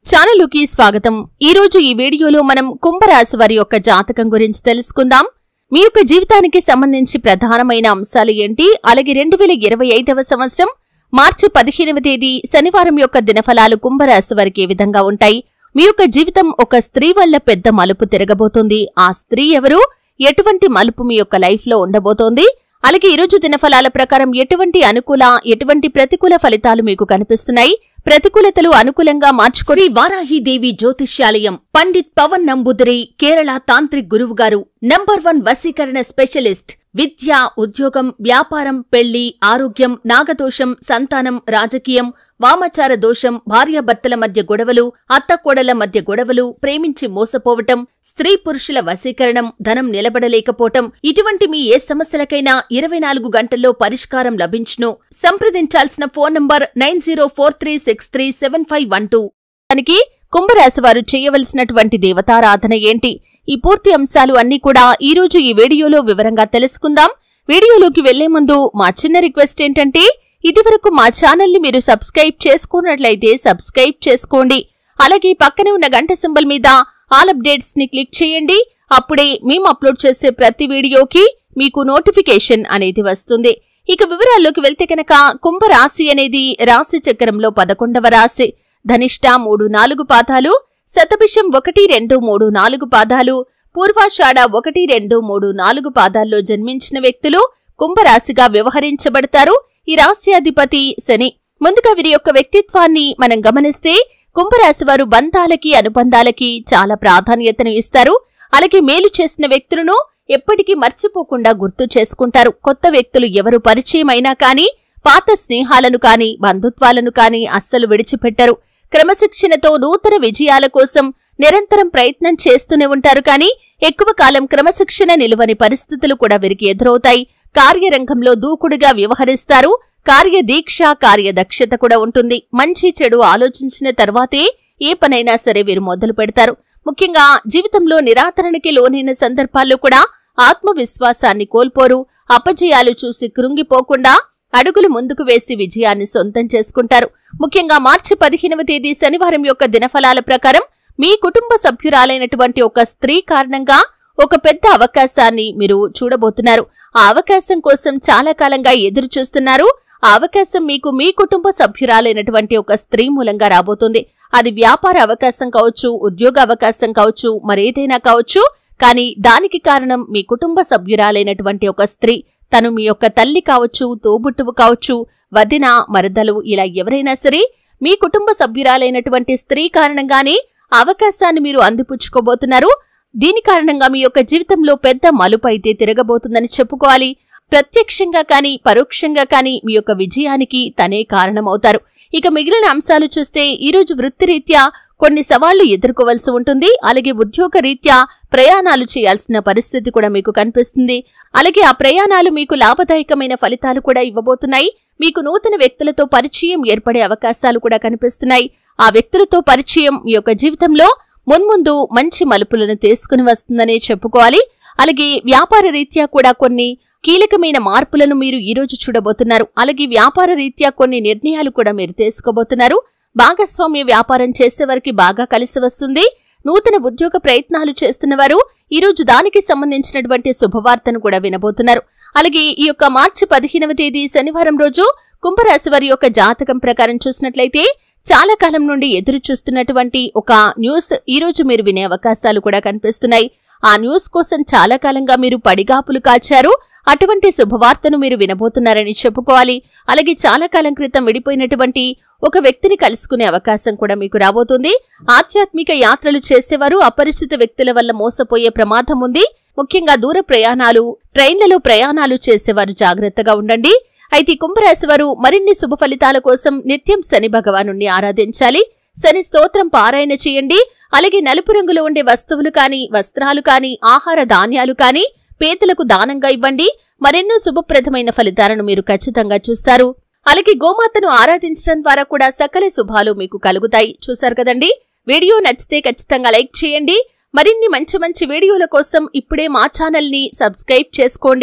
ఛానలుకి స్వాగతం। ఈ రోజు ఈ వీడియోలో మనం కుంభరాశి వారి యొక్క జాతకం గురించి తెలుసుకుందాం। మీ యొక్క జీవితానికి సంబంధించి ప్రధానమైన అంశాలు ఏంటి, అలాగే 2025వ సంవత్సరం మార్చి 15వ తేదీ శనివారం యొక్క దినఫలాలు కుంభరాశి వారికి ఏ విధంగా ఉంటాయి, మీ యొక్క జీవితం ఒక స్త్రీ వల్ల పెద్ద మలుపు తిరగబోతుంది, ఆ స్త్రీ ఎవరు, ఎటువంటి మలుపు మీ యొక్క లైఫ్ లో ఉండబోతోంది, అలాగే ఈ రోజు దినఫలాల ప్రకారం ఎటువంటి అనుకూల ఎటువంటి ప్రతికూల ఫలితాలు మీకు కనిపిస్తున్నాయి, ప్రతికూలతలు అనుకూలంగా మార్చుకుని శ్రీ వారాహిదేవి జ్యోతిష్యాలయం పండిత్ పవన్ నంబూదిరి కేరళ తాంత్రిక్ గురువు గారు నంబర్ 1 వశీకరణ స్పెషలిస్ట్। విద్య, ఉద్యోగం, వ్యాపారం, పెళ్లి, ఆరోగ్యం, నాగదోషం, సంతానం, రాజకీయం, వామాచార దోషం, భార్యాభర్తల మధ్య గొడవలు, అత్తకోడల మధ్య గొడవలు, ప్రేమించి మోసపోవటం, స్త్రీ పురుషుల వశీకరణం, ధనం నిలబడలేకపోవటం, ఇటువంటి మీ ఏ సమస్యలకైనా 24 గంటల్లో పరిష్కారం లభించును। సంప్రదించాల్సిన ఫోన్ నంబర్ 9043637512। దానికి కుంభరాశి వారు చేయవలసినటువంటి దేవతారాధన ఏంటి, ఈ పూర్తి అంశాలు అన్నీ కూడా ఈ రోజు ఈ వీడియోలో వివరంగా తెలుసుకుందాం। వీడియోలోకి వెళ్లే ముందు మా చిన్న రిక్వెస్ట్ ఏంటంటే, ఇదివరకు మా ఛానల్ ని మీరు సబ్స్క్రైబ్ చేసుకున్నట్లయితే సబ్స్క్రైబ్ చేసుకోండి, అలాగే పక్కనే ఉన్న గంట సింబల్ మీద ఆల్ అప్డేట్స్ ని క్లిక్ చేయండి, అప్పుడే మేము అప్లోడ్ చేసే ప్రతి వీడియోకి మీకు నోటిఫికేషన్ అనేది వస్తుంది। ఇక వివరాల్లోకి వెళ్తే కనుక కుంభరాశి అనేది రాశి చక్రంలో 11వ రాశి। ధనిష్ట 3-4 పాదాలు, శతభిషం 1-2-3-4 పాదాలు, పూర్వాషాఢ 1-2-3-4 పాదాల్లో జన్మించిన వ్యక్తులు కుంభరాశిగా వ్యవహరించబడతారు। ఈ రాశ్యాధిపతి శని। ముందుగా వీరి యొక్క వ్యక్తిత్వాన్ని మనం గమనిస్తే కుంభరాశి వారు బంధాలకి అనుబంధాలకి చాలా ప్రాధాన్యతను ఇస్తారు, అలాగే మేలు చేసిన వ్యక్తులను ఎప్పటికీ మర్చిపోకుండా గుర్తు చేసుకుంటారు। కొత్త వ్యక్తులు ఎవరు పరిచయం అయినా కానీ పాత స్నేహాలను కానీ బంధుత్వాలను కానీ అస్సలు విడిచిపెట్టరు। క్రమశిక్షణతో నూతన విజయాల కోసం నిరంతరం ప్రయత్నం చేస్తూనే ఉంటారు, కానీ ఎక్కువ కాలం క్రమశిక్షణ నిలువని పరిస్థితులు కూడా వీరికి ఎదురవుతాయి। కార్యరంగంలో దూకుడుగా వ్యవహరిస్తారు, కార్యదీక్ష కార్యదక్షత కూడా ఉంటుంది। మంచి చెడు ఆలోచించిన తర్వాతే ఏ పనైనా సరే వీరు మొదలు పెడతారు। ముఖ్యంగా జీవితంలో నిరాదరణకి లోనైన సందర్భాల్లో కూడా ఆత్మవిశ్వాసాన్ని కోల్పోరు, అపజయాలు చూసి కృంగిపోకుండా అడుగులు ముందుకు వేసి విజయాన్ని సొంతం చేసుకుంటారు। ముఖ్యంగా మార్చి 15వ తేదీ శనివారం యొక్క దినఫలాల ప్రకారం మీ కుటుంబ సభ్యురాలైనటువంటి ఒక స్త్రీ కారణంగా ఒక పెద్ద అవకాశాన్ని మీరు చూడబోతున్నారు। ఆ అవకాశం కోసం చాలా కాలంగా ఎదురు చూస్తున్నారు। ఆ అవకాశం మీకు మీ కుటుంబ సభ్యురాలైనటువంటి ఒక స్త్రీ మూలంగా రాబోతుంది। అది వ్యాపార అవకాశం కావచ్చు, ఉద్యోగ అవకాశం కావచ్చు, మరేదైనా కావచ్చు, కానీ దానికి కారణం మీ కుటుంబ సభ్యురాలైనటువంటి ఒక స్త్రీ। తను మీ యొక్క తల్లి కావచ్చు, తోబుట్టువు కావచ్చు, వదిన, మరదలు, ఇలా ఎవరైనా సరే మీ కుటుంబ సభ్యురాలైనటువంటి స్త్రీ కారణంగానే అవకాశాన్ని మీరు అందిపుచ్చుకోబోతున్నారు। దీని కారణంగా మీ యొక్క జీవితంలో పెద్ద మలుపు అయితే తిరగబోతుందని చెప్పుకోవాలి। ప్రత్యక్షంగా కానీ పరోక్షంగా కానీ మీ యొక్క విజయానికి తనే కారణమవుతారు। ఇక మిగిలిన అంశాలు చూస్తే ఈరోజు వృత్తిరీత్యా కొన్ని సవాళ్లు ఎదుర్కోవాల్సి ఉంటుంది, అలాగే ఉద్యోగ రీత్యా ప్రయాణాలు చేయాల్సిన పరిస్థితి కూడా మీకు కనిపిస్తుంది, అలాగే ఆ ప్రయాణాలు మీకు లాభదాయకమైన ఫలితాలు కూడా ఇవ్వబోతున్నాయి। మీకు నూతన వ్యక్తులతో పరిచయం ఏర్పడే అవకాశాలు కూడా కనిపిస్తున్నాయి। ఆ వ్యక్తులతో పరిచయం మీ యొక్క జీవితంలో మున్ముందు మంచి మలుపులను తీసుకుని వస్తుందనే చెప్పుకోవాలి। అలాగే వ్యాపార రీత్యా కూడా కొన్ని కీలకమైన మార్పులను మీరు ఈ రోజు చూడబోతున్నారు, అలాగే వ్యాపార రీత్యా కొన్ని నిర్ణయాలు కూడా మీరు తీసుకోబోతున్నారు। భాగస్వామ్య వ్యాపారం చేసేవారికి బాగా కలిసి వస్తుంది। నూతన ఉద్యోగ ప్రయత్నాలు చేస్తున్నవారు ఈ రోజు దానికి సంబంధించినటువంటి శుభవార్తను కూడా వినబోతున్నారు। అలాగే ఈ యొక్క మార్చి 15వ తేదీ శనివారం రోజు కుంభరాశి వారి యొక్క జాతకం ప్రకారం చూసినట్లయితే చాలా కాలం నుండి ఎదురు చూస్తున్నటువంటి ఒక న్యూస్ ఈ రోజు మీరు వినే అవకాశాలు కూడా కనిపిస్తున్నాయి। ఆ న్యూస్ కోసం చాలా కాలంగా మీరు పడిగాపులు కాచారు, అటువంటి శుభవార్తను మీరు వినబోతున్నారని చెప్పుకోవాలి। అలాగే చాలా కాలం క్రితం విడిపోయినటువంటి ఒక వ్యక్తిని కలుసుకునే అవకాశం కూడా మీకు రాబోతుంది। ఆధ్యాత్మిక యాత్రలు చేసేవారు అపరిచిత వ్యక్తుల వల్ల మోసపోయే ప్రమాదం ఉంది, ముఖ్యంగా దూర ప్రయాణాలు, ట్రైన్లలో ప్రయాణాలు చేసేవారు జాగ్రత్తగా ఉండండి। అయితే కుంభరాశి వారు మరిన్ని శుభ ఫలితాల కోసం నిత్యం శని భగవానుణ్ణి ఆరాధించాలి, శని స్తోత్రం పారాయణ చేయండి, అలాగే నలుపు రంగులో ఉండే వస్తువులు కానీ వస్త్రాలు కానీ ఆహార ధాన్యాలు కానీ పేదలకు దానంగా ఇవ్వండి, మరెన్నో శుభప్రదమైన ఫలితాలను మీరు ఖచ్చితంగా చూస్తారు। అలాగే గోమాతను ఆరాధించడం ద్వారా కూడా సకల శుభాలు మీకు కలుగుతాయి। చూశారు కదండి, వీడియో నచ్చితే ఖచ్చితంగా లైక్ చేయండి, మరిన్ని మంచి మంచి వీడియోల కోసం ఇప్పుడే మా ఛానల్ ని సబ్స్క్రైబ్ చేసుకోండి।